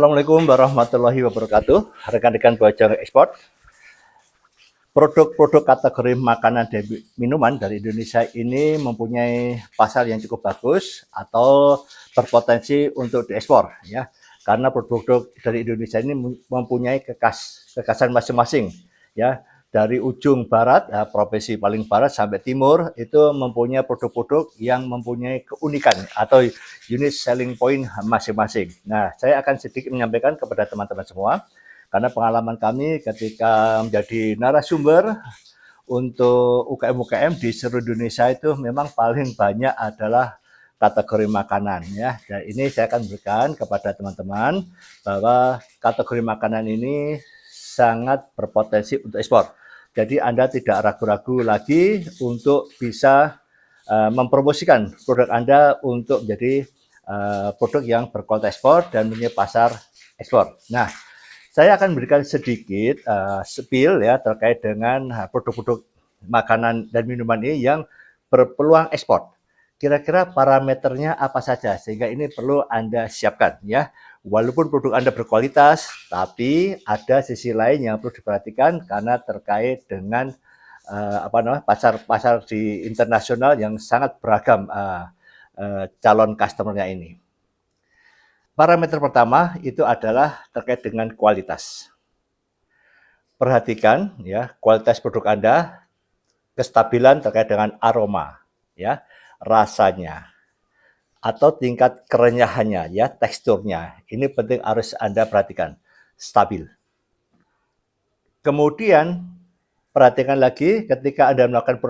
Assalamualaikum warahmatullahi wabarakatuh. Rekan-rekan Bojang Ekspor, produk-produk kategori makanan dan minuman dari Indonesia ini mempunyai pasar yang cukup bagus atau berpotensi untuk diekspor, ya. Karena produk-produk dari Indonesia ini mempunyai kekasan masing-masing, ya. Dari ujung barat, provinsi paling barat sampai timur itu mempunyai produk-produk yang mempunyai keunikan atau unique selling point masing-masing. Nah, saya akan sedikit menyampaikan kepada teman-teman semua karena pengalaman kami ketika menjadi narasumber untuk UKM-UKM di seluruh Indonesia itu memang paling banyak adalah kategori makanan, ya. Dan ini saya akan berikan kepada teman-teman bahwa kategori makanan ini sangat berpotensi untuk ekspor. Jadi Anda tidak ragu-ragu lagi untuk bisa mempromosikan produk Anda untuk menjadi produk yang berkualitas ekspor dan punya pasar ekspor. Nah, saya akan berikan sedikit spill ya terkait dengan produk-produk makanan dan minuman ini yang berpeluang ekspor. Kira-kira parameternya apa saja sehingga ini perlu Anda siapkan, ya. Walaupun produk Anda berkualitas, tapi ada sisi lain yang perlu diperhatikan karena terkait dengan pasar-pasar di internasional yang sangat beragam calon customer-nya ini. Parameter pertama itu adalah terkait dengan kualitas. Perhatikan ya kualitas produk Anda, kestabilan terkait dengan aroma, ya, rasanya, atau tingkat kerenyahannya, ya, teksturnya. Ini penting harus Anda perhatikan, stabil. Kemudian perhatikan lagi ketika Anda melakukan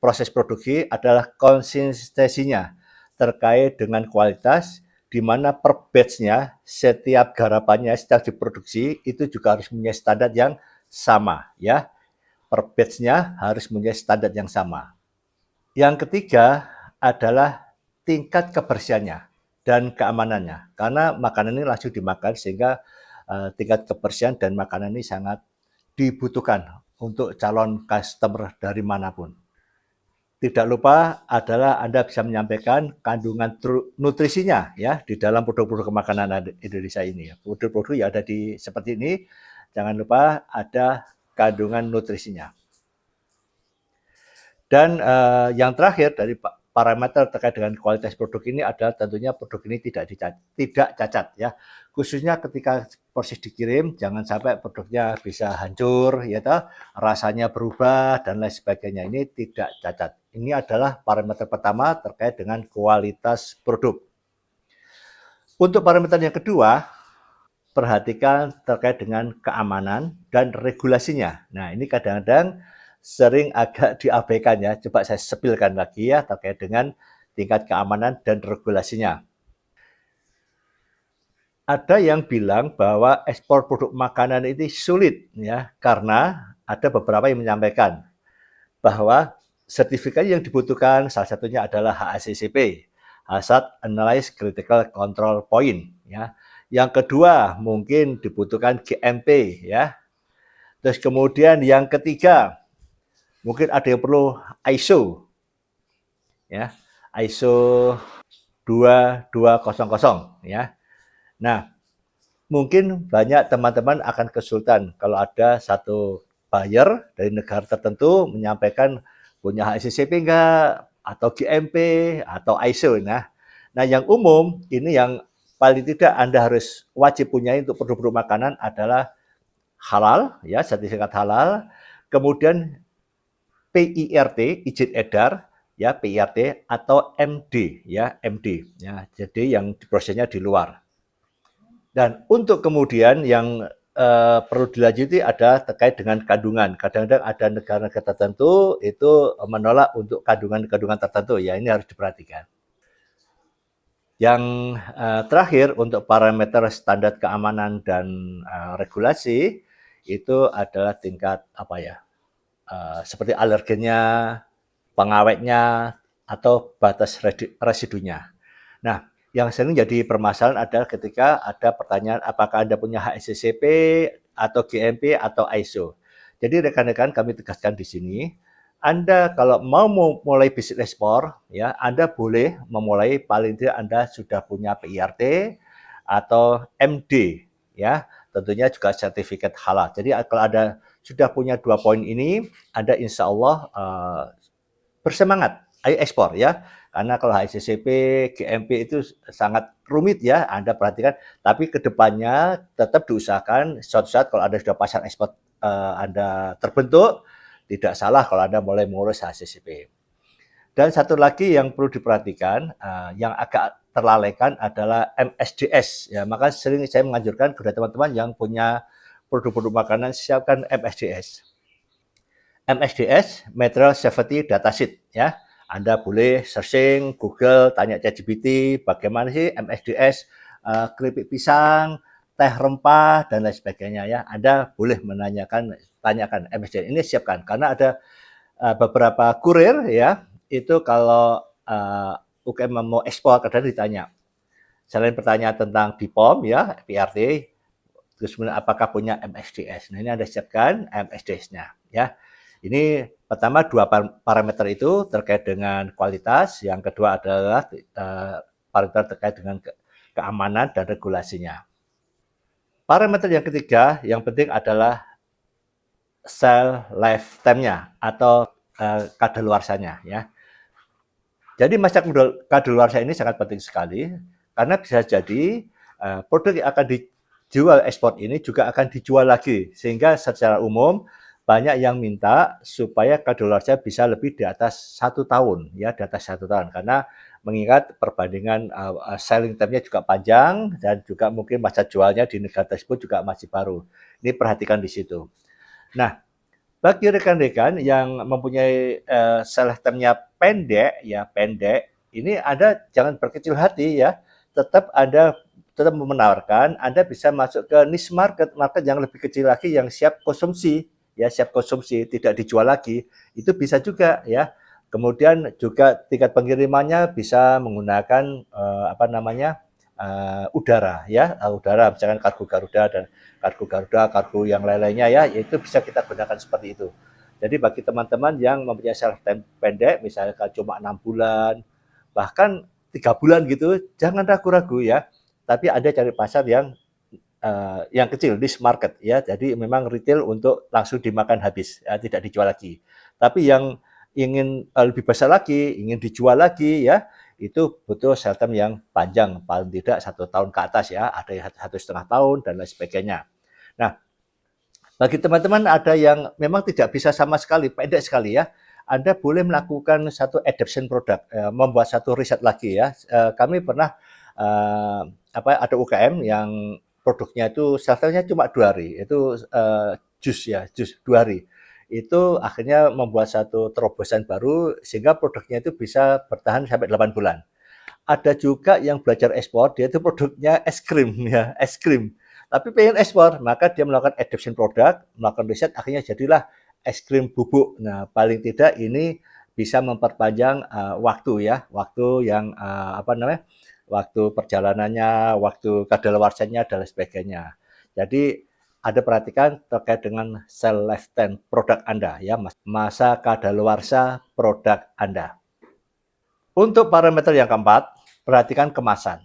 proses produksi adalah konsistensinya terkait dengan kualitas, di mana per batch-nya setiap garapannya setiap diproduksi itu juga harus punya standar yang sama, ya. Per batch-nya harus punya standar yang sama. Yang ketiga adalah tingkat kebersihannya dan keamanannya. Karena makanan ini langsung dimakan sehingga tingkat kebersihan dan makanan ini sangat dibutuhkan untuk calon customer dari manapun. Tidak lupa adalah Anda bisa menyampaikan kandungan nutrisinya ya di dalam produk-produk makanan Indonesia ini. Produk-produk yang ada di seperti ini, jangan lupa ada kandungan nutrisinya. Dan yang terakhir dari parameter terkait dengan kualitas produk ini adalah tentunya produk ini tidak cacat, ya. Khususnya ketika proses dikirim, jangan sampai produknya bisa hancur, ya toh, rasanya berubah dan lain sebagainya. Ini tidak cacat. Ini adalah parameter pertama terkait dengan kualitas produk. Untuk parameter yang kedua, perhatikan terkait dengan keamanan dan regulasinya. Nah, ini kadang-kadang sering agak diabaikan ya. Coba saya sepilkan lagi ya terkait dengan tingkat keamanan dan regulasinya. Ada yang bilang bahwa ekspor produk makanan ini sulit ya karena ada beberapa yang menyampaikan bahwa sertifikat yang dibutuhkan salah satunya adalah HACCP, Hazard Analysis Critical Control Point, ya. Yang kedua mungkin dibutuhkan GMP, ya. Terus kemudian yang ketiga mungkin ada yang perlu ISO, ya, ISO 2200, ya. Nah, mungkin banyak teman-teman akan kesulitan kalau ada satu buyer dari negara tertentu menyampaikan punya HACCP enggak, atau GMP, atau ISO. Nah, yang umum ini yang paling tidak Anda harus wajib punya untuk produk-produk makanan adalah halal, ya, sertifikat halal. Kemudian PIRT, izin edar, ya, PIRT, atau MD, ya, MD, ya. Jadi yang prosesnya di luar. Dan untuk kemudian yang perlu dilanjuti ada terkait dengan kandungan. Kadang-kadang ada negara-negara tertentu itu menolak untuk kandungan-kandungan tertentu. Ya, ini harus diperhatikan. Yang terakhir untuk parameter standar keamanan dan regulasi itu adalah tingkat apa ya? Seperti alergennya, pengawetnya, atau batas residunya. Nah, yang sering jadi permasalahan adalah ketika ada pertanyaan apakah Anda punya HACCP atau GMP atau ISO. Jadi rekan-rekan kami tegaskan di sini, Anda kalau mau mulai bisnis ekspor, ya Anda boleh memulai paling tidak Anda sudah punya PIRT atau MD, ya. Tentunya juga sertifikat halal. Jadi kalau ada sudah punya 2 poin ini, Anda insya Allah bersemangat, ayo ekspor ya. Karena kalau HACCP, GMP itu sangat rumit ya, Anda perhatikan. Tapi kedepannya tetap diusahakan suatu saat kalau ada sudah pasar ekspor Anda terbentuk, tidak salah kalau Anda mulai mengurus HACCP. Dan satu lagi yang perlu diperhatikan, yang agak terlalaikan adalah MSDS. Ya, maka sering saya menganjurkan kepada teman-teman yang punya produk-produk makanan siapkan MSDS. MSDS, Material Safety Datasheet ya. Anda boleh searching Google, tanya ChatGPT, bagaimana sih MSDS, keripik pisang, teh rempah dan lain sebagainya ya. Anda boleh tanyakan MSDS ini siapkan karena ada beberapa kurir ya itu kalau UKM mau ekspor kadang ditanya. Selain pertanyaan tentang BPOM ya, PRT, terus apakah punya MSDS. Nah, ini Anda siapkan MSDS-nya ya. Ini pertama 2 parameter itu terkait dengan kualitas, yang kedua adalah parameter terkait dengan keamanan dan regulasinya. Parameter yang ketiga yang penting adalah shelf lifetime-nya atau kadaluarsanya ya. Jadi masa kadaluarsa ini sangat penting sekali karena bisa jadi produk yang akan dijual ekspor ini juga akan dijual lagi sehingga secara umum banyak yang minta supaya kadaluarsa bisa lebih di atas 1 tahun ya, di atas 1 tahun karena mengingat perbandingan selling time-nya juga panjang dan juga mungkin masa jualnya di negara tersebut juga masih baru. Ini perhatikan di situ. Nah, bagi rekan-rekan yang mempunyai sell time-nya pendek, ini Anda jangan berkecil hati ya. Anda tetap menawarkan, Anda bisa masuk ke niche market yang lebih kecil lagi yang siap konsumsi, ya siap konsumsi, tidak dijual lagi. Itu bisa juga ya. Kemudian juga tingkat pengirimannya bisa menggunakan udara ya, udara misalkan kargo Garuda dan kargo yang lain-lainnya ya, itu bisa kita gunakan seperti itu. Jadi bagi teman-teman yang mempunyai shelf time pendek, misalnya cuma 6 bulan, bahkan 3 bulan gitu, jangan ragu-ragu ya. Tapi Anda cari pasar yang kecil, niche market ya. Jadi memang retail untuk langsung dimakan habis, ya, tidak dijual lagi. Tapi yang ingin lebih besar lagi, ingin dijual lagi ya, itu butuh shelf time yang panjang, paling tidak 1 tahun ke atas ya, ada yang 1,5 tahun dan lain sebagainya. Nah, bagi teman-teman ada yang memang tidak bisa sama sekali, pendek sekali ya, Anda boleh melakukan satu adaptation produk, membuat satu riset lagi ya. Kami pernah ada UKM yang produknya itu shelf time-nya cuma 2 hari, itu jus 2 hari. Itu akhirnya membuat satu terobosan baru sehingga produknya itu bisa bertahan sampai 8 bulan. Ada juga yang belajar ekspor, dia itu produknya es krim ya, es krim. Tapi pengen ekspor, maka dia melakukan adaptation produk, melakukan riset, akhirnya jadilah es krim bubuk. Nah, paling tidak ini bisa memperpanjang waktu ya, waktu yang waktu perjalanannya, waktu kadaluarsanya dan lain sebagainya. Jadi ada perhatikan terkait dengan sell lifetime produk Anda ya, masa kadaluarsa produk Anda. Untuk parameter yang keempat, perhatikan kemasan.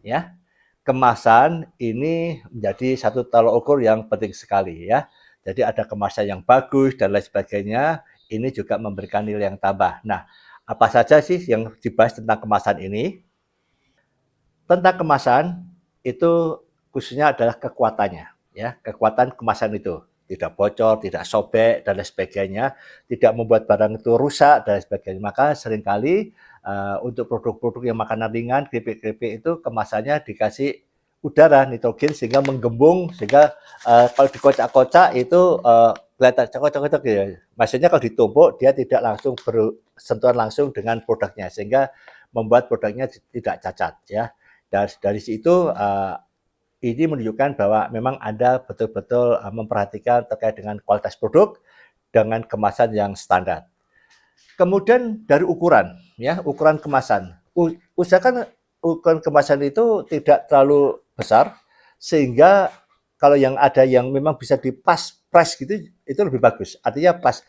Ya, kemasan ini menjadi satu tolak ukur yang penting sekali ya. Jadi ada kemasan yang bagus dan lain sebagainya. Ini juga memberikan nilai yang tambah. Nah, apa saja sih yang dibahas tentang kemasan ini? Tentang kemasan itu khususnya adalah kekuatannya, ya kekuatan kemasan itu tidak bocor, tidak sobek dan lain sebagainya, tidak membuat barang itu rusak dan lain sebagainya. Maka seringkali untuk produk-produk yang makanan ringan, keripik-keripik itu kemasannya dikasih udara nitrogen sehingga menggembung sehingga kalau dikocak-kocak itu kelihatan cocok-cocok ya. Maksudnya kalau ditumpuk dia tidak langsung bersentuhan langsung dengan produknya sehingga membuat produknya tidak cacat ya. Dari situ ini menunjukkan bahwa memang Anda betul-betul memperhatikan terkait dengan kualitas produk dengan kemasan yang standar. Kemudian dari ukuran, ya ukuran kemasan. Usahakan ukuran kemasan itu tidak terlalu besar sehingga kalau yang ada yang memang bisa dipas press gitu itu lebih bagus. Artinya pas.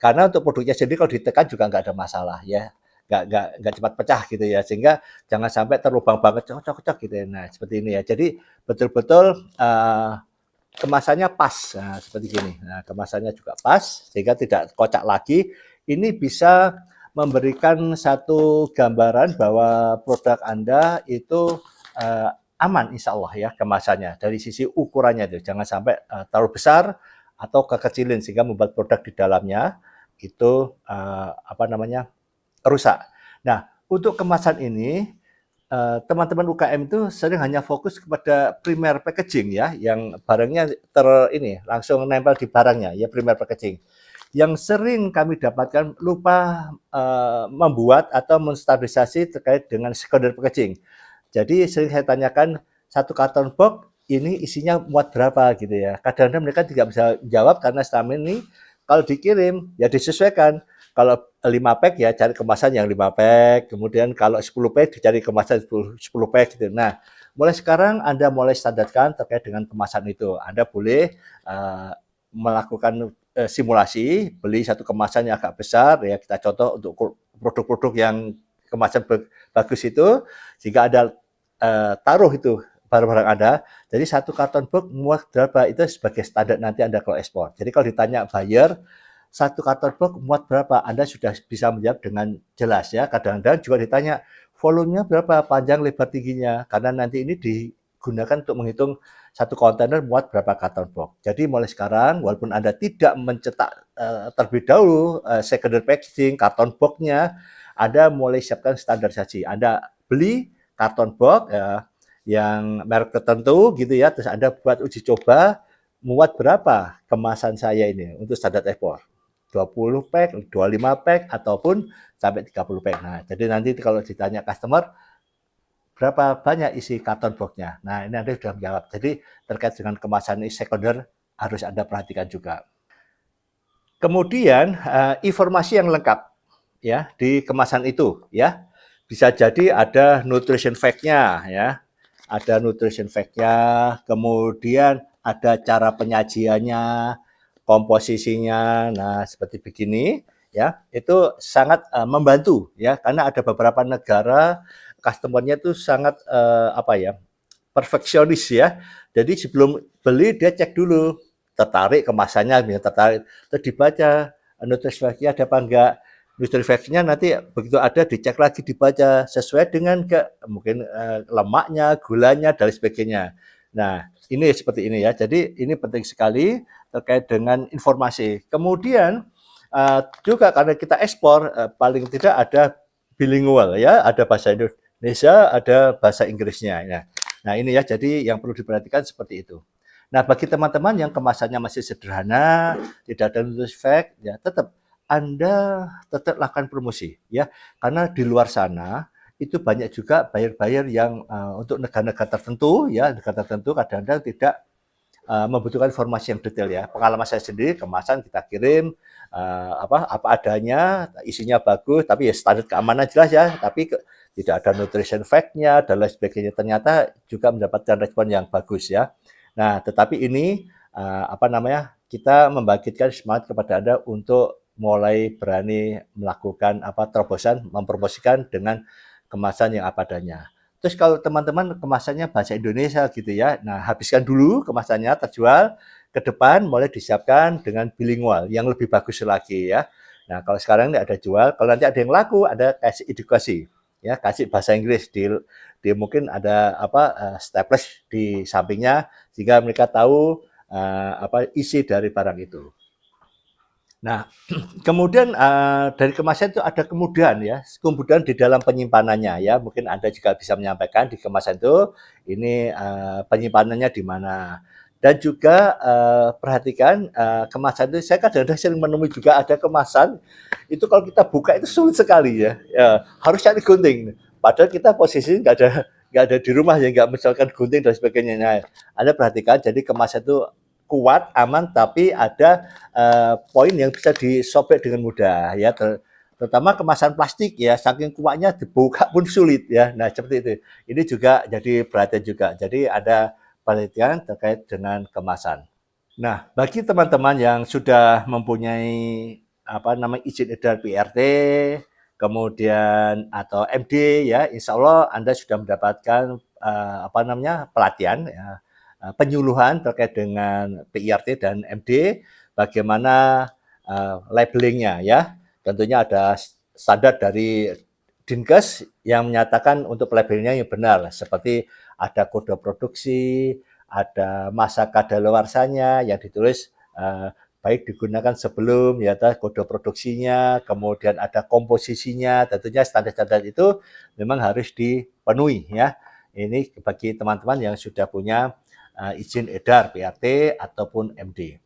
Karena untuk produknya sendiri kalau ditekan juga nggak ada masalah ya. nggak cepat pecah gitu ya, sehingga jangan sampai terlubang banget cocok-cocok gitu ya. Nah seperti ini ya. Jadi betul-betul kemasannya pas, nah, seperti gini. Nah kemasannya juga pas sehingga tidak kocak lagi. Ini bisa memberikan satu gambaran bahwa produk Anda itu aman insya Allah ya kemasannya dari sisi ukurannya itu jangan sampai terlalu besar atau kekecilin sehingga membuat produk di dalamnya itu apa namanya rusak. Nah untuk kemasan ini teman-teman UKM itu sering hanya fokus kepada primer packaging ya, yang barangnya ini langsung nempel di barangnya ya primer packaging. Yang sering kami dapatkan lupa membuat atau menstandarisasi terkait dengan secondary packaging. Jadi sering saya tanyakan satu karton box ini isinya muat berapa gitu ya. Kadang-kadang mereka tidak bisa jawab karena selama ini kalau dikirim ya disesuaikan. Kalau 5 pack ya cari kemasan yang 5 pack, kemudian kalau 10 pack dicari kemasan 10 pack gitu. Nah, mulai sekarang Anda mulai standarkan terkait dengan kemasan itu. Anda boleh melakukan simulasi, beli satu kemasan yang agak besar ya kita contoh untuk produk-produk yang kemasan bagus itu jika ada taruh itu barang-barang Anda. Jadi satu karton box muat berapa itu sebagai standar nanti Anda kalau ekspor. Jadi kalau ditanya buyer satu karton box muat berapa, Anda sudah bisa menjawab dengan jelas ya. Kadang-kadang juga ditanya volumenya berapa, panjang, lebar, tingginya. Karena nanti ini digunakan untuk menghitung satu kontainer muat berapa karton box. Jadi mulai sekarang, walaupun Anda tidak mencetak terlebih dahulu secondary packaging, karton box-nya, Anda mulai siapkan standarisasi. Anda beli karton box ya, yang merek tertentu gitu ya, terus Anda buat uji coba muat berapa kemasan saya ini untuk standar ekspor. 20 pack, 25 pack, ataupun sampai 30 pack. Nah, jadi nanti kalau ditanya customer, berapa banyak isi karton box-nya. Nah, ini Anda sudah menjawab. Jadi, terkait dengan kemasan ini sekunder, harus Anda perhatikan juga. Kemudian, informasi yang lengkap ya di kemasan itu ya. Bisa jadi ada nutrition fact-nya ya. Ada nutrition fact-nya, kemudian ada cara penyajiannya, komposisinya. Nah, seperti begini ya. Itu sangat membantu ya karena ada beberapa negara customer-nya itu sangat apa ya? Perfeksionis ya. Jadi sebelum beli dia cek dulu tertarik kemasannya, tertarik terus dibaca nutrisi fact-nya ada apa enggak. Nutrisi fact-nya nanti begitu ada dicek lagi dibaca sesuai dengan mungkin lemaknya, gulanya dan sebagainya. Nah, ini seperti ini ya. Jadi ini penting sekali terkait dengan informasi. Kemudian juga karena kita ekspor paling tidak ada bilingual ya, ada bahasa Indonesia, ada bahasa Inggrisnya. Nah ini ya, jadi yang perlu diperhatikan seperti itu. Nah bagi teman-teman yang kemasannya masih sederhana, tidak ada nutrisi fact, ya tetap Anda tetap lakukan promosi ya, karena di luar sana itu banyak juga buyer-buyer yang untuk negara-negara tertentu ya, negara tertentu kadang-kadang tidak membutuhkan informasi yang detail ya. Pengalaman saya sendiri kemasan kita kirim apa adanya, isinya bagus, tapi ya standar keamanan jelas ya, tapi tidak ada nutrition fact-nya dan lain sebagainya. Ternyata juga mendapatkan respon yang bagus ya. Nah, tetapi ini apa namanya? Kita membangkitkan semangat kepada Anda untuk mulai berani melakukan terobosan, mempromosikan dengan kemasan yang apa adanya. Terus kalau teman-teman kemasannya bahasa Indonesia gitu ya, nah habiskan dulu kemasannya terjual, ke depan mulai disiapkan dengan bilingual yang lebih bagus lagi ya. Nah kalau sekarang ini ada jual, kalau nanti ada yang laku, ada kasih edukasi, ya kasih bahasa Inggris di mungkin ada staples di sampingnya sehingga mereka tahu apa isi dari barang itu. Nah, kemudian dari kemasan itu ada kemudahan ya, kemudahan di dalam penyimpanannya ya. Mungkin Anda juga bisa menyampaikan di kemasan itu ini penyimpanannya di mana. Dan juga perhatikan kemasan itu saya kadang-kadang sering menemui juga ada kemasan itu kalau kita buka itu sulit sekali ya. Harus cari gunting. Padahal kita posisi nggak ada di rumah ya nggak misalkan gunting dan sebagainya. Nah, Anda perhatikan jadi kemasan itu kuat, aman, tapi ada poin yang bisa disobek dengan mudah ya, terutama kemasan plastik ya, saking kuatnya dibuka pun sulit ya. Nah seperti itu. Ini juga jadi perhatian juga. Jadi ada perhatian terkait dengan kemasan. Nah, bagi teman-teman yang sudah mempunyai izin edar PRT, kemudian atau MD ya, insya Allah Anda sudah mendapatkan pelatihan ya, penyuluhan terkait dengan PIRT dan MD, bagaimana labelingnya ya. Tentunya ada standar dari Dinkes yang menyatakan untuk labelnya yang benar, seperti ada kode produksi, ada masa kadaluarsanya yang ditulis baik digunakan sebelum ya kode produksinya, kemudian ada komposisinya, tentunya standar-standar itu memang harus dipenuhi ya. Ini bagi teman-teman yang sudah punya izin edar PRT ataupun MD.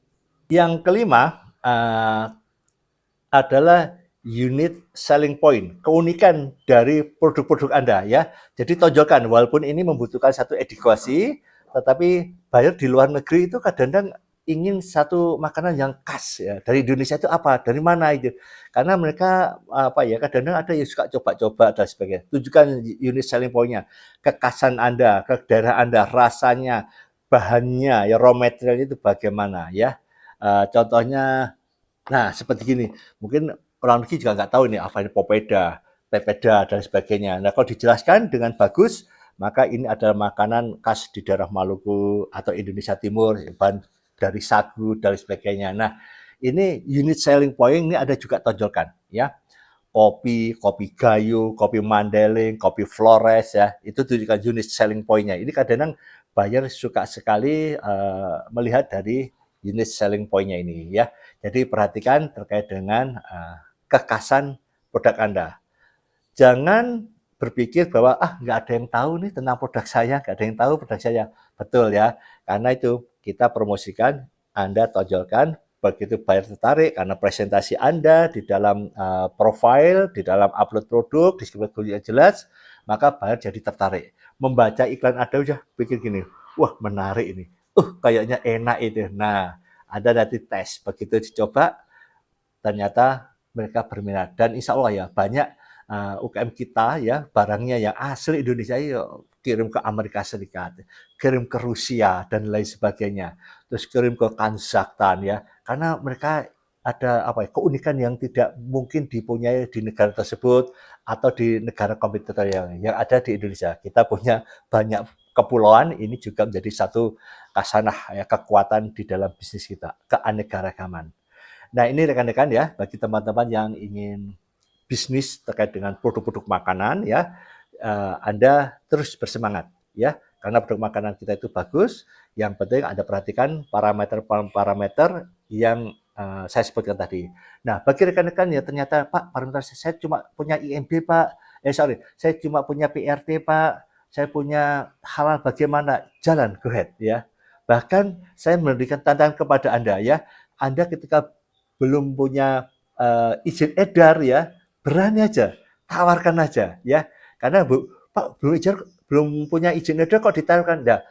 Yang kelima adalah unit selling point, keunikan dari produk-produk Anda ya. Jadi tonjolkan, walaupun ini membutuhkan satu edukasi, tetapi buyer di luar negeri itu kadang-kadang ingin satu makanan yang khas ya. Dari Indonesia itu apa? Dari mana itu? Karena mereka kadang-kadang ada yang suka coba-coba dan sebagainya. Tunjukkan unit selling point-nya, kekhasan Anda, ke daerah Anda, rasanya, bahannya, ya raw material itu bagaimana ya. Contohnya nah, seperti gini, mungkin orang negeri juga nggak tahu ini apa ini popeda, pepeda, dan sebagainya. Nah, kalau dijelaskan dengan bagus, maka ini adalah makanan khas di daerah Maluku atau Indonesia Timur, bahan dari sagu, dan sebagainya. Nah, ini unit selling point ini ada juga tonjolkan, ya. Kopi Gayo, kopi Mandeling, kopi Flores, ya. Itu tunjukkan unit selling point-nya. Ini kadang-kadang buyer suka sekali melihat dari unit selling point-nya ini, ya. Jadi perhatikan terkait dengan kekhasan produk Anda. Jangan berpikir bahwa nggak ada yang tahu nih tentang produk saya, nggak ada yang tahu produk saya. Betul ya, karena itu kita promosikan, Anda tonjolkan, begitu buyer tertarik karena presentasi Anda di dalam profile, di dalam upload produk, deskripsi yang jelas, maka buyer jadi tertarik. Membaca iklan Anda udah pikir gini, wah menarik ini, kayaknya enak itu. Nah, Anda nanti tes, begitu dicoba, ternyata mereka berminat. Dan insya Allah ya, banyak UKM kita ya, barangnya yang asli Indonesia yuk kirim ke Amerika Serikat, kirim ke Rusia, dan lain sebagainya. Terus kirim ke Kazakhstan ya, karena mereka ada keunikan yang tidak mungkin dipunyai di negara tersebut atau di negara kompetitor yang ada di Indonesia. Kita punya banyak kepulauan, ini juga menjadi satu kasanah ya, kekuatan di dalam bisnis kita, keanekaragaman. Nah, ini rekan-rekan ya, bagi teman-teman yang ingin bisnis terkait dengan produk-produk makanan ya, Anda terus bersemangat ya, karena produk makanan kita itu bagus. Yang penting Anda perhatikan parameter-parameter yang saya sebutkan tadi. Nah, bagi rekan-rekan ya ternyata Pak, saya cuma punya IMB Pak, saya cuma punya PRT Pak, saya punya halal bagaimana? Jalan, go ahead ya. Bahkan saya memberikan tantangan kepada Anda ya, Anda ketika belum punya izin edar ya, berani aja, tawarkan aja ya. Karena Pak belum punya izin edar kok ditawarkan. Nah,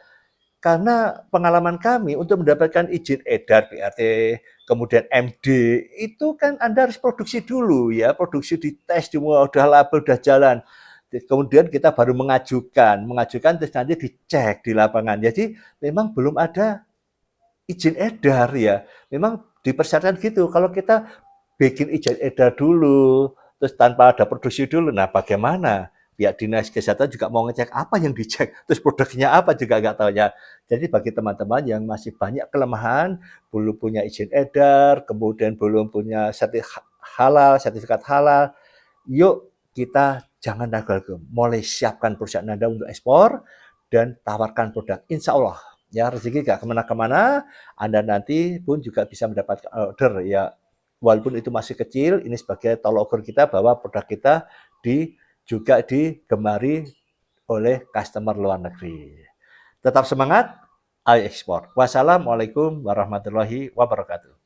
karena pengalaman kami untuk mendapatkan izin edar PRT, kemudian MD, itu kan Anda harus produksi dulu ya, produksi dites, udah label, udah jalan. Kemudian kita baru mengajukan terus nanti dicek di lapangan. Jadi memang belum ada izin edar ya. Memang dipersyaratkan gitu. Kalau kita bikin izin edar dulu, terus tanpa ada produksi dulu, nah bagaimana? Pihak dinas kesehatan juga mau ngecek apa yang dicek, terus produknya apa juga nggak tahu ya. Jadi bagi teman-teman yang masih banyak kelemahan, belum punya izin edar, kemudian belum punya sertifikat halal, yuk kita jangan ragu-ragu, mulai siapkan perusahaan Anda untuk ekspor dan tawarkan produk. Insya Allah ya rezeki nggak kemana-kemana, Anda nanti pun juga bisa mendapatkan order ya, walaupun itu masih kecil, ini sebagai tolok ukur kita bahwa produk kita juga digemari oleh customer luar negeri. Tetap semangat, ayo ekspor. Wassalamualaikum warahmatullahi wabarakatuh.